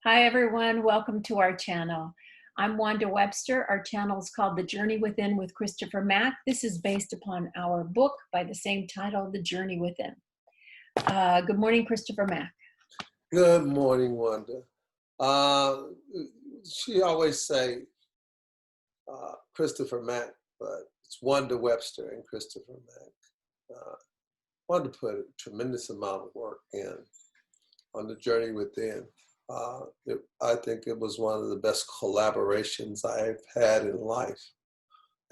Hi, everyone. Welcome to our channel. I'm Wanda Webster. Our channel is called The Journey Within with Christopher Mack. This is based upon our book by the same title, The Journey Within. Good morning, Christopher Mack. Good morning, Wanda. Uh, she always say Christopher Mack, but it's Wanda Webster and Christopher Mack. Wanda put a tremendous amount of work in on the journey within. I think it was one of the best collaborations I've had in life.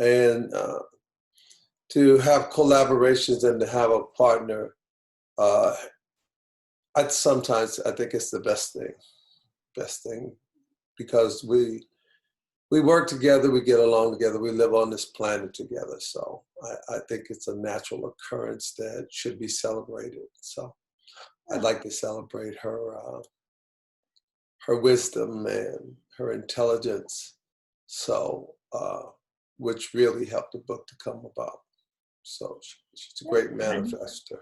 And to have collaborations and to have a partner, uh, I think it's the best thing, because we work together, we get along together, we live on this planet together. So I think it's a natural occurrence that should be celebrated. So I'd like to celebrate her wisdom and her intelligence, so which really helped the book to come about. So she's a great manifester.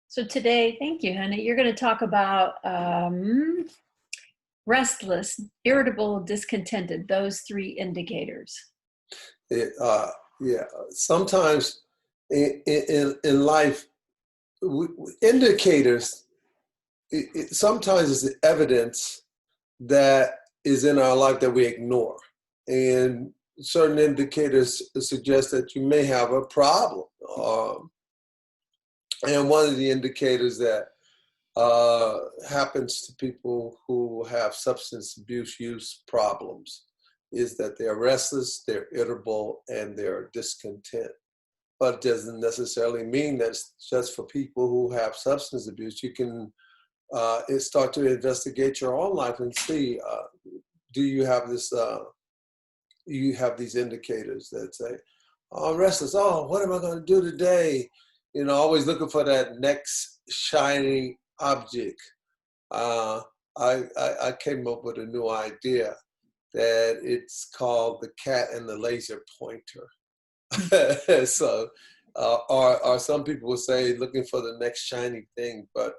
So today, thank you, honey. You're going to talk about restless, irritable, discontented, those three indicators. Yeah, sometimes in life, indicators, sometimes is the evidence that is in our life that we ignore. And certain indicators suggest that you may have a problem. And one of the indicators that happens to people who have substance abuse use problems is that they're restless, they're irritable, and they're discontent. But it doesn't necessarily mean that's just for people who have substance abuse. You can start to investigate your own life and see, do you have this, you have these indicators that say, oh, I'm restless, oh, what am I going to do today? You know, always looking for that next shiny object. I came up with a new idea that it's called the cat and the laser pointer. So, or some people will say looking for the next shiny thing, but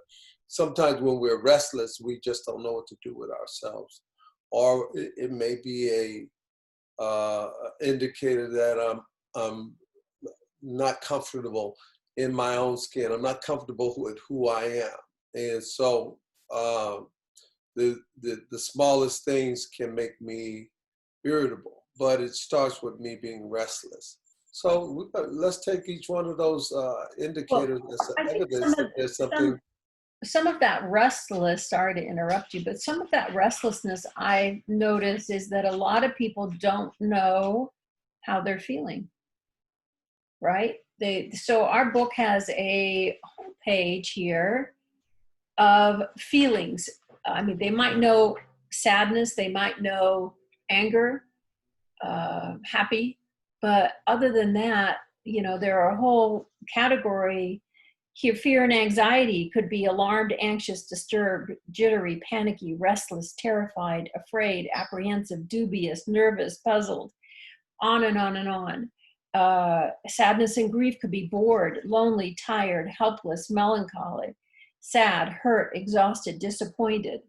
sometimes when we're restless, we just don't know what to do with ourselves. Or it may be a indicator that I'm not comfortable in my own skin. I'm not comfortable with who I am. And so the smallest things can make me irritable, but it starts with me being restless. So let's take each one of those indicators as evidence that there's something. Some of that restless, sorry to interrupt you, but some of that restlessness I notice is that a lot of people don't know how they're feeling, right? So our book has a whole page here of feelings. I mean, they might know sadness, they might know anger, happy, but other than that, you know, there are a whole category here. Fear and anxiety could be alarmed, anxious, disturbed, jittery, panicky, restless, terrified, afraid, apprehensive, dubious, nervous, puzzled, on and on and on. Sadness and grief could be bored, lonely, tired, helpless, melancholy, sad, hurt, exhausted, disappointed.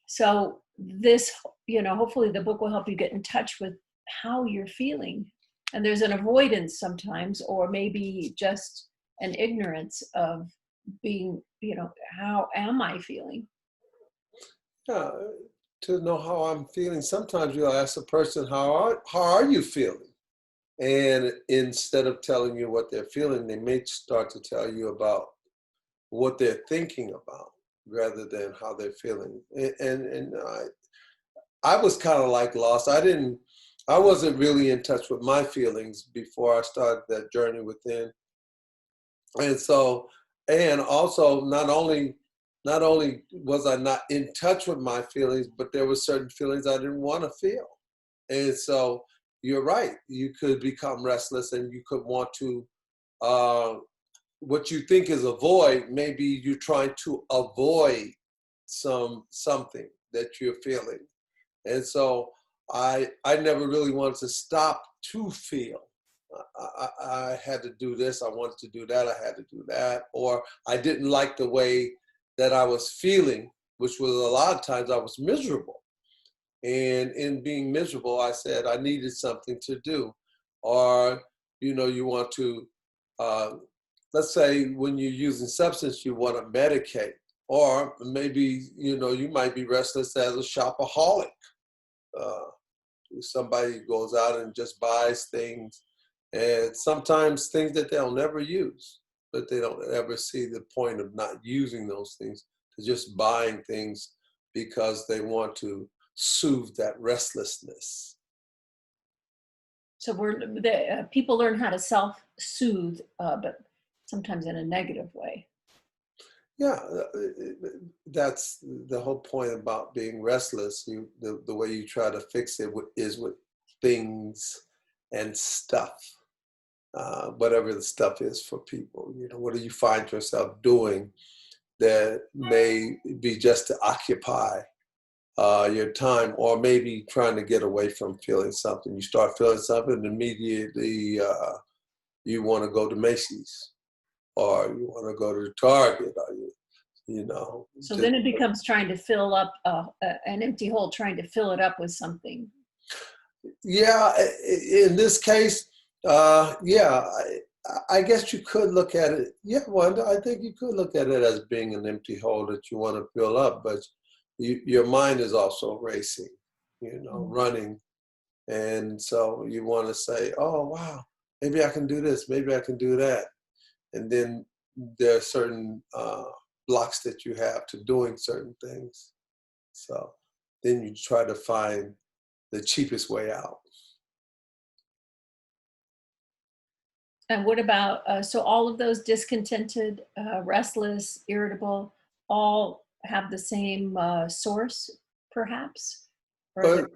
So this, you know, hopefully the book will help you get in touch with how you're feeling. And there's an avoidance sometimes, or maybe just an ignorance of being, you know, how am I feeling? Yeah, to know how I'm feeling. Sometimes you'll ask a person, how are you feeling? And instead of telling you what they're feeling, they may start to tell you about what they're thinking about rather than how they're feeling. And I was kind of like lost. I wasn't really in touch with my feelings before I started that journey within. And so, and also not only was I not in touch with my feelings, but there were certain feelings I didn't want to feel. And so you're right, you could become restless and you could want to, what you think is avoid, maybe you're trying to avoid something that you're feeling. And so I never really wanted to stop to feel. I had to do this, I wanted to do that, I had to do that, or I didn't like the way that I was feeling, which was a lot of times I was miserable. And in being miserable, I said I needed something to do. Or, you want to, uh, let's say when you're using substance, you want to medicate. Or maybe, you might be restless as a shopaholic. Uh, Somebody goes out and just buys things, and sometimes things that they'll never use, but they don't ever see the point of not using those things, to just buying things because they want to soothe that restlessness. So people learn how to self-soothe, but sometimes in a negative way. Yeah, that's the whole point about being restless. The way you try to fix it is with things and stuff. Whatever the stuff is for people. What do you find yourself doing that may be just to occupy your time, or maybe trying to get away from feeling something. You start feeling something, and immediately you want to go to Macy's, or you want to go to Target, or So just, then it becomes trying to fill up an empty hole, trying to fill it up with something. yeah. In this case, yeah. I guess you could look at it. Yeah, Wanda, I think you could look at it as being an empty hole that you want to fill up, but your mind is also racing, running. And so you want to say, oh, wow, maybe I can do this, maybe I can do that. And then there are certain blocks that you have to doing certain things. So then you try to find the cheapest way out. And what about, so all of those discontented, restless, irritable, all have the same source, perhaps? Or are But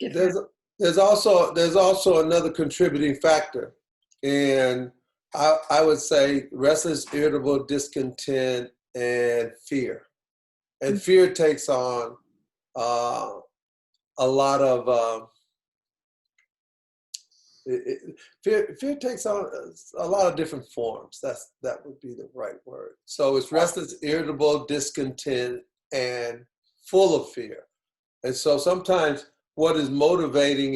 they different? there's also another contributing factor. And I would say restless, irritable, discontent, and fear. And fear takes on uh, a lot of fear takes on a lot of different forms. That would be the right word. So it's restless, irritable, discontent, and full of fear. And so sometimes what is motivating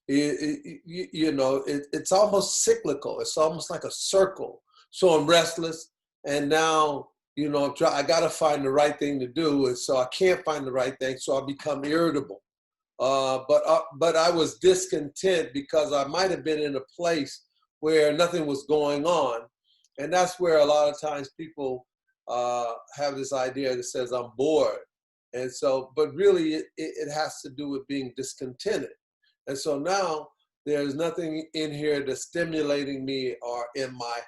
it's almost cyclical. It's almost like a circle. So I'm restless, and now I got to find the right thing to do, and so I can't find the right thing, so I become irritable. But I was discontent because I might have been in a place where nothing was going on, and that's where a lot of times people have this idea that says I'm bored, and so but really it has to do with being discontented, and so now there's nothing in here that's stimulating me or in my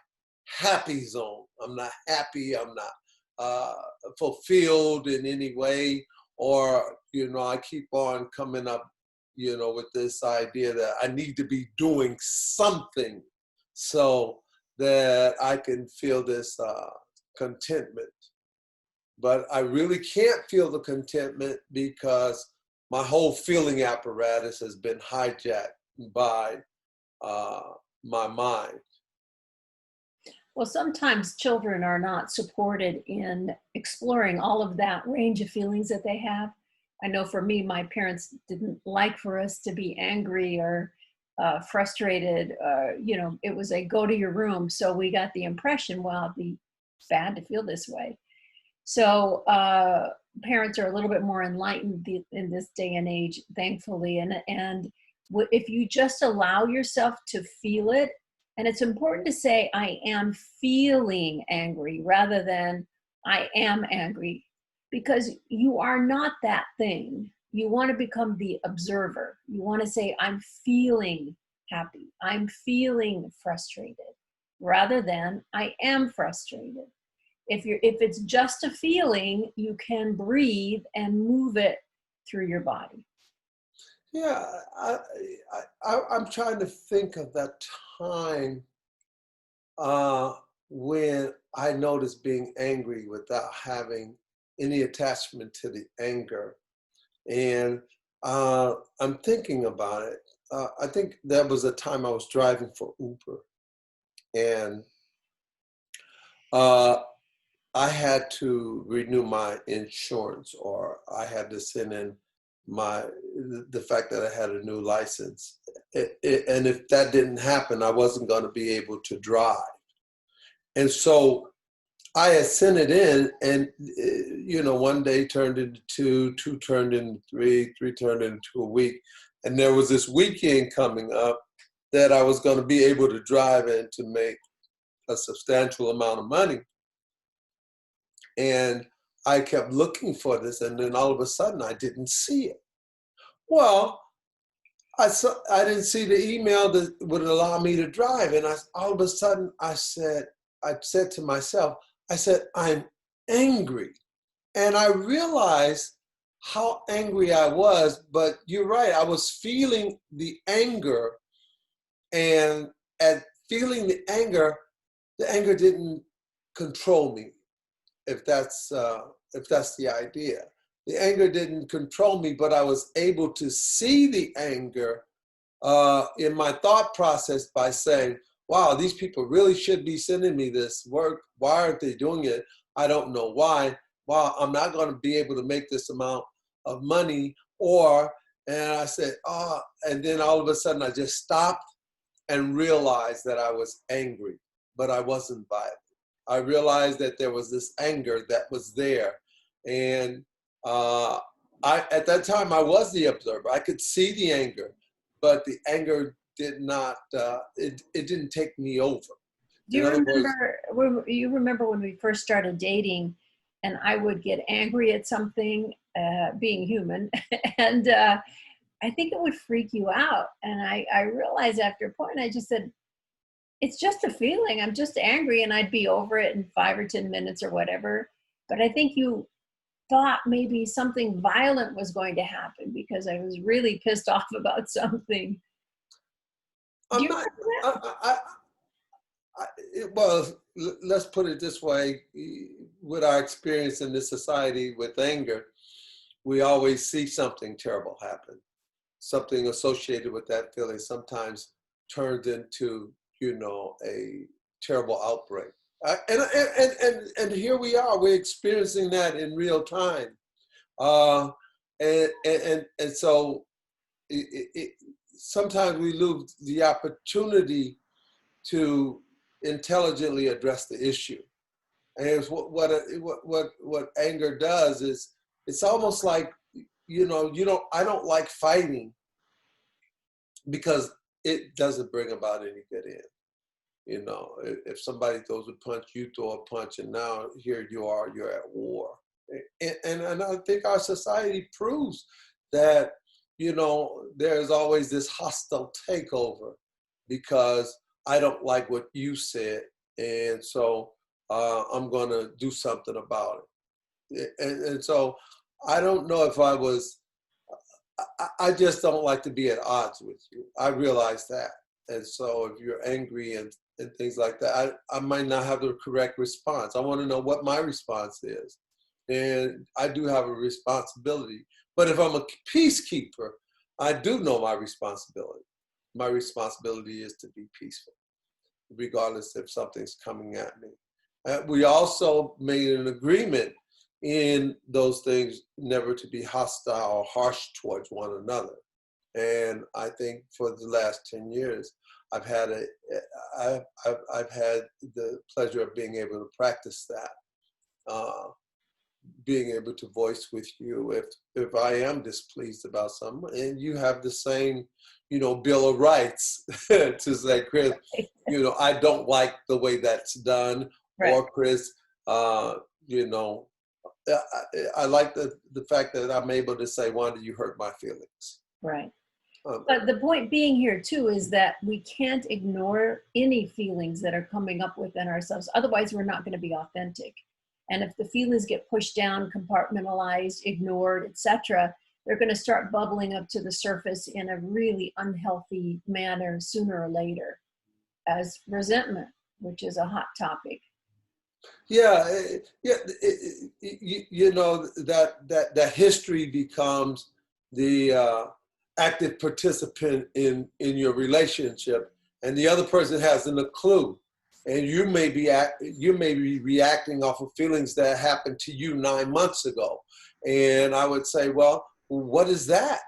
happy zone. I'm not happy. I'm not fulfilled in any way. Or, I keep on coming up, with this idea that I need to be doing something so that I can feel this contentment. But I really can't feel the contentment because my whole feeling apparatus has been hijacked by my mind. Well, sometimes children are not supported in exploring all of that range of feelings that they have. I know for me, my parents didn't like for us to be angry or frustrated. It was a go to your room. So we got the impression, well, it'd be bad to feel this way. So parents are a little bit more enlightened in this day and age, thankfully. And if you just allow yourself to feel it, and it's important to say, I am feeling angry rather than I am angry, because you are not that thing. You want to become the observer. You want to say, I'm feeling happy. I'm feeling frustrated rather than I am frustrated. If it's just a feeling, you can breathe and move it through your body. Yeah, I'm trying to think of that time when I noticed being angry without having any attachment to the anger. And I'm thinking about it. I think that was a time I was driving for Uber. And uh, I had to renew my insurance, or I had to send in the fact that I had a new license. And if that didn't happen, I wasn't going to be able to drive. And so I had sent it in, and one day turned into two, two turned into three, three turned into a week. And there was this weekend coming up that I was going to be able to drive in to make a substantial amount of money. And I kept looking for this, and then all of a sudden I didn't see it. Well, I didn't see the email that would allow me to drive, and all of a sudden I said to myself, I'm angry. And I realized how angry I was, but you're right, I was feeling the anger, and at feeling the anger didn't control me, if that's the idea. The anger didn't control me, but I was able to see the anger in my thought process by saying, wow, these people really should be sending me this work. Why aren't they doing it? I don't know why. Wow, I'm not going to be able to make this amount of money. And I said, and then all of a sudden I just stopped and realized that I was angry, but I wasn't violent. I realized that there was this anger that was there. And at that time, I was the observer. I could see the anger, but the anger did not, it didn't take me over. Do you remember when we first started dating and I would get angry at something, being human, and I think it would freak you out. And I realized after a point, I just said, it's just a feeling. I'm just angry, and I'd be over it in 5 or 10 minutes or whatever. But I think you thought maybe something violent was going to happen because I was really pissed off about something. Do you remember that? Well, let's put it this way. With our experience in this society with anger, we always see something terrible happen. Something associated with that feeling sometimes turns into, a terrible outbreak. And here we are, we're experiencing that in real time. And so sometimes we lose the opportunity to intelligently address the issue. And it's what anger does is, it's almost like, I don't like fighting because it doesn't bring about any good end. If somebody throws a punch, you throw a punch, and now here you are, you're at war. And I think our society proves that, there's always this hostile takeover because I don't like what you said, and so I'm going to do something about it. And so I don't know if I just don't like to be at odds with you. I realize that. And so if you're angry and things like that, I might not have the correct response. I want to know what my response is. And I do have a responsibility. But if I'm a peacekeeper, I do know my responsibility. My responsibility is to be peaceful, regardless if something's coming at me. We also made an agreement in those things never to be hostile or harsh towards one another. And I think for the last 10 years, I've had the pleasure of being able to practice that, being able to voice with you if I am displeased about something, and you have the same, Bill of Rights to say, Chris, I don't like the way that's done, right. Or Chris, I like the fact that I'm able to say, Wanda, you hurt my feelings. Right. But the point being here too is that we can't ignore any feelings that are coming up within ourselves. Otherwise, we're not going to be authentic. And if the feelings get pushed down, compartmentalized, ignored, etc., they're going to start bubbling up to the surface in a really unhealthy manner sooner or later, as resentment, which is a hot topic. Yeah, that history becomes the active participant in your relationship, and the other person hasn't a clue. and you may be reacting off of feelings that happened to you 9 months ago. And I would say, well, what is that?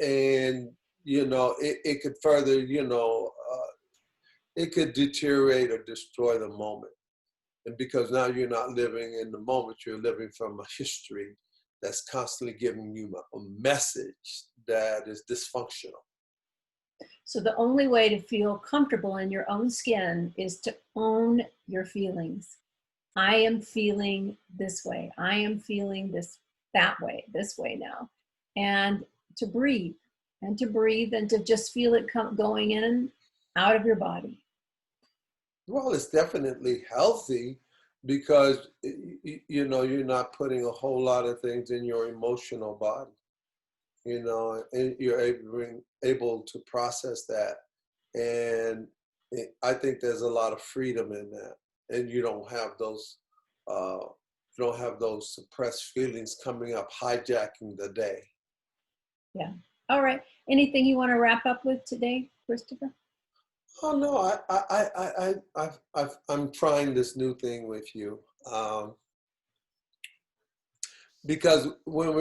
And it could further, it could deteriorate or destroy the moment. And because now you're not living in the moment, you're living from a history that's constantly giving you a message that is dysfunctional. So the only way to feel comfortable in your own skin is to own your feelings. I am feeling this way. I am feeling that way, this way now. And to breathe and to just feel it going in, out of your body. Well, it's definitely healthy because, you're not putting a whole lot of things in your emotional body, and you're able to process that. And I think there's a lot of freedom in that. And you don't have those suppressed feelings coming up, hijacking the day. Yeah. All right. Anything you want to wrap up with today, Christopher? Oh no, I'm trying this new thing with you, because when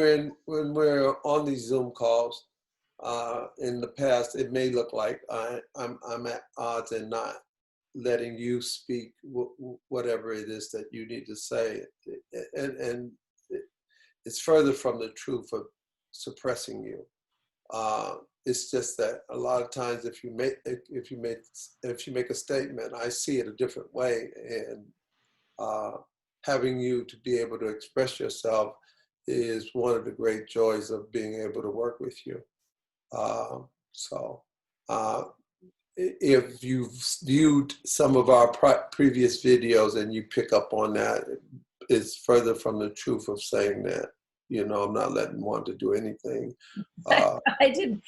we're on these Zoom calls, in the past, it may look like I'm at odds and not letting you speak whatever it is that you need to say, and it's further from the truth of suppressing you. It's just that a lot of times, if you make a statement, I see it a different way, and having you to be able to express yourself is one of the great joys of being able to work with you. So, if you've viewed some of our previous videos and you pick up on that, it's further from the truth of saying that. I'm not letting one to do anything. I didn't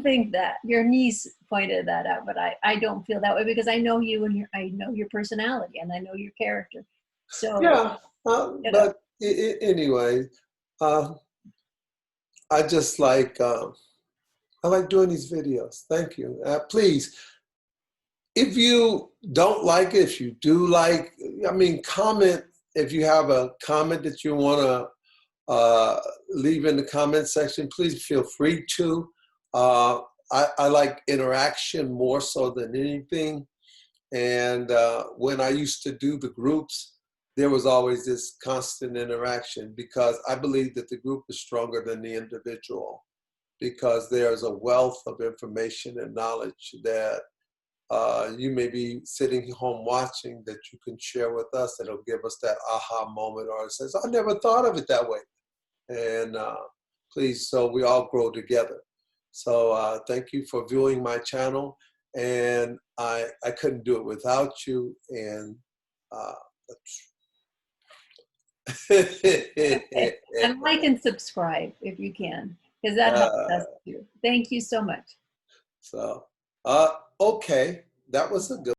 think that. Your niece pointed that out, but I don't feel that way because I know you and I know your personality and I know your character. So yeah, but anyway, I just like I like doing these videos. Thank you. Please, if you don't like it, if you do like, comment. If you have a comment that you want to leave in the comment section, please feel free to. I like interaction more so than anything. And when I used to do the groups, there was always this constant interaction because I believe that the group is stronger than the individual, because there's a wealth of information and knowledge that you may be sitting home watching that you can share with us that'll give us that aha moment, or it says, I never thought of it that way. And please, so we all grow together. So thank you for viewing my channel, and I couldn't do it without you. And and like and subscribe if you can, because that helps us too. Thank you so much. So okay, that was a good